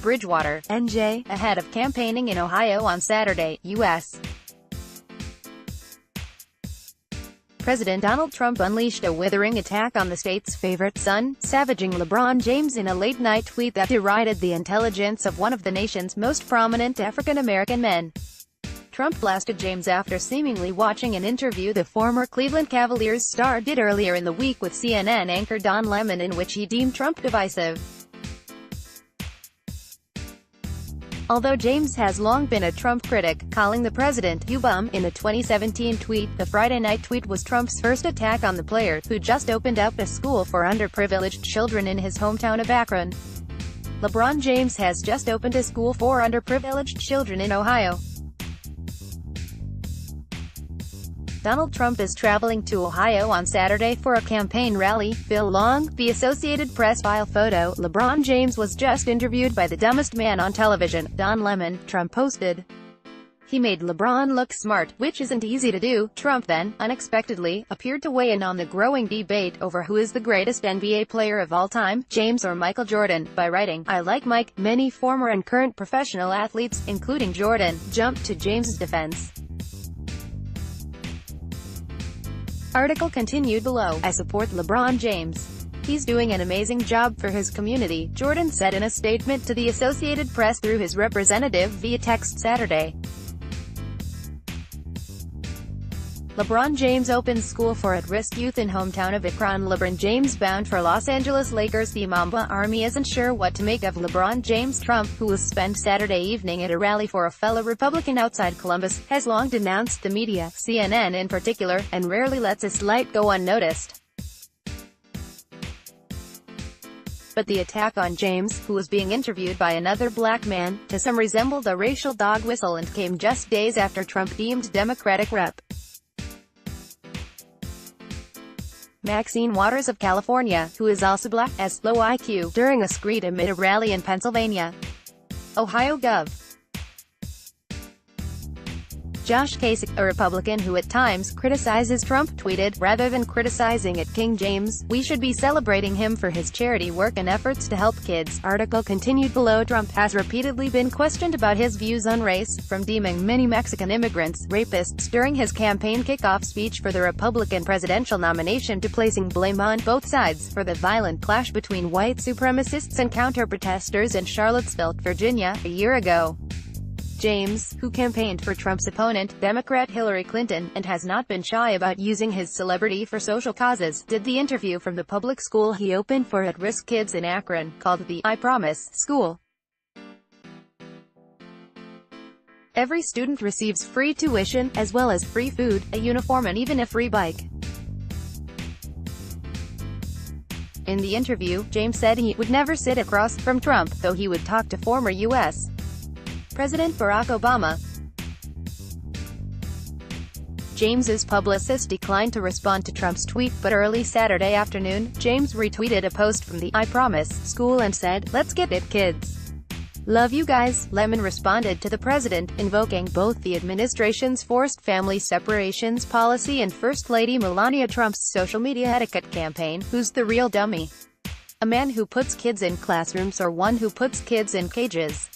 Bridgewater, NJ, ahead of campaigning in Ohio on Saturday, U.S. President Donald Trump unleashed a withering attack on the state's favorite son, savaging LeBron James in a late-night tweet that derided the intelligence of one of the nation's most prominent African-American men. Trump blasted James after seemingly watching an interview the former Cleveland Cavaliers star did earlier in the week with CNN anchor Don Lemon, in which he deemed Trump divisive. Although James has long been a Trump critic, calling the president "you bum" in a 2017 tweet, the Friday night tweet was Trump's first attack on the player, who just opened up a school for underprivileged children in his hometown of Akron. LeBron James has just opened a school for underprivileged children in Ohio. Donald Trump is traveling to Ohio on Saturday for a campaign rally. Bill Long, the Associated Press file photo. LeBron James was just interviewed by the dumbest man on television, Don Lemon, Trump posted. He made LeBron look smart, which isn't easy to do. Trump then, unexpectedly, appeared to weigh in on the growing debate over who is the greatest NBA player of all time, James or Michael Jordan, by writing, "I like Mike." Many former and current professional athletes, including Jordan, jumped to James's defense. Article continued below. "I support LeBron James. He's doing an amazing job for his community," Jordan said in a statement to the Associated Press through his representative via text Saturday. LeBron James opens school for at-risk youth in hometown of Akron. LeBron James bound for Los Angeles Lakers. The Mamba Army isn't sure what to make of LeBron James. Trump, who will spend Saturday evening at a rally for a fellow Republican outside Columbus, has long denounced the media, CNN in particular, and rarely lets a slight go unnoticed. But the attack on James, who was being interviewed by another black man, to some resembled a racial dog whistle and came just days after Trump deemed Democratic Rep. Maxine Waters of California, who is also black, as low IQ, during a screed amid a rally in Pennsylvania. Ohio Gov. Josh Kasich, a Republican who at times criticizes Trump, tweeted, "Rather than criticizing at King James, we should be celebrating him for his charity work and efforts to help kids." Article continued below. Trump has repeatedly been questioned about his views on race, from deeming many Mexican immigrants rapists during his campaign kickoff speech for the Republican presidential nomination to placing blame on both sides for the violent clash between white supremacists and counter-protesters in Charlottesville, Virginia, a year ago. James, who campaigned for Trump's opponent, Democrat Hillary Clinton, and has not been shy about using his celebrity for social causes, did the interview from the public school he opened for at-risk kids in Akron, called the "I Promise" school. Every student receives free tuition, as well as free food, a uniform and even a free bike. In the interview, James said he would never sit across from Trump, though he would talk to former U.S. President Barack Obama. James's publicist declined to respond to Trump's tweet, but early Saturday afternoon, James retweeted a post from the "I Promise" school and said, "Let's get it, kids. Love you guys." Lemon responded to the president, invoking both the administration's forced family separations policy and First Lady Melania Trump's social media etiquette campaign. "Who's the real dummy? A man who puts kids in classrooms or one who puts kids in cages?"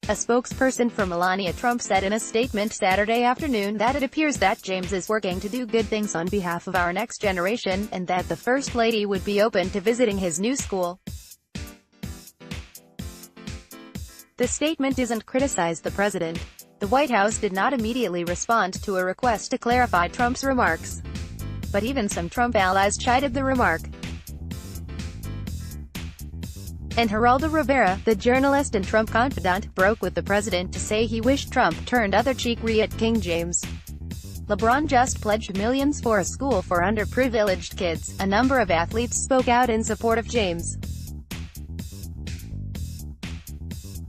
A spokesperson for Melania Trump said in a statement Saturday afternoon that it appears that James is working to do good things on behalf of our next generation, and that the First Lady would be open to visiting his new school. The statement doesn't criticize the president. The White House did not immediately respond to a request to clarify Trump's remarks. But even some Trump allies chided the remark. And Geraldo Rivera, the journalist and Trump confidant, broke with the president to say he wished Trump turned other cheek at King James. LeBron just pledged millions for a school for underprivileged kids. A number of athletes spoke out in support of James.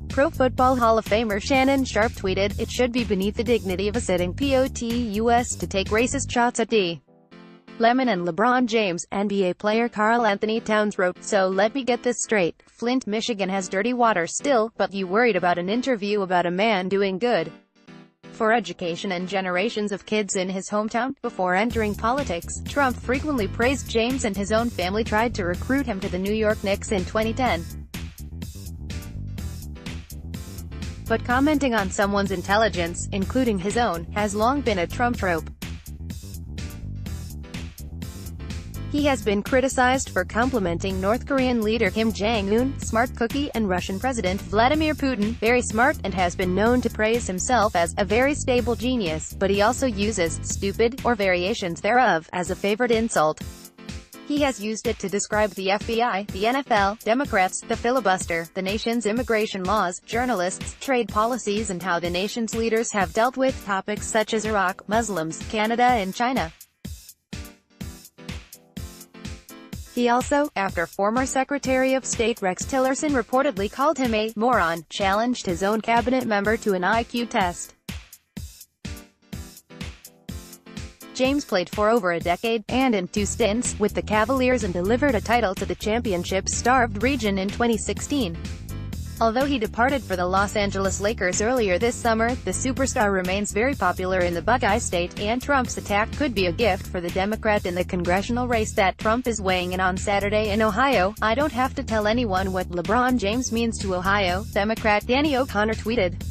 Pro Football Hall of Famer Shannon Sharpe tweeted, "It should be beneath the dignity of a sitting POTUS to take racist shots at D. Lemon and LeBron James." NBA player Karl Anthony Towns wrote, "So let me get this straight. Flint, Michigan has dirty water still, but you worried about an interview about a man doing good for education and generations of kids in his hometown?" Before entering politics, Trump frequently praised James, and his own family tried to recruit him to the New York Knicks in 2010. But commenting on someone's intelligence, including his own, has long been a Trump trope. He has been criticized for complimenting North Korean leader Kim Jong-un, smart cookie, and Russian President Vladimir Putin, very smart, and has been known to praise himself as a very stable genius, but he also uses stupid, or variations thereof, as a favorite insult. He has used it to describe the FBI, the NFL, Democrats, the filibuster, the nation's immigration laws, journalists, trade policies, and how the nation's leaders have dealt with topics such as Iraq, Muslims, Canada, and China. He also, after former Secretary of State Rex Tillerson reportedly called him a moron, challenged his own cabinet member to an IQ test. James played for over a decade, and in 2 stints, with the Cavaliers, and delivered a title to the championship-starved region in 2016. Although he departed for the Los Angeles Lakers earlier this summer, the superstar remains very popular in the Buckeye State, and Trump's attack could be a gift for the Democrat in the congressional race that Trump is weighing in on Saturday in Ohio. "I don't have to tell anyone what LeBron James means to Ohio," Democrat Danny O'Connor tweeted.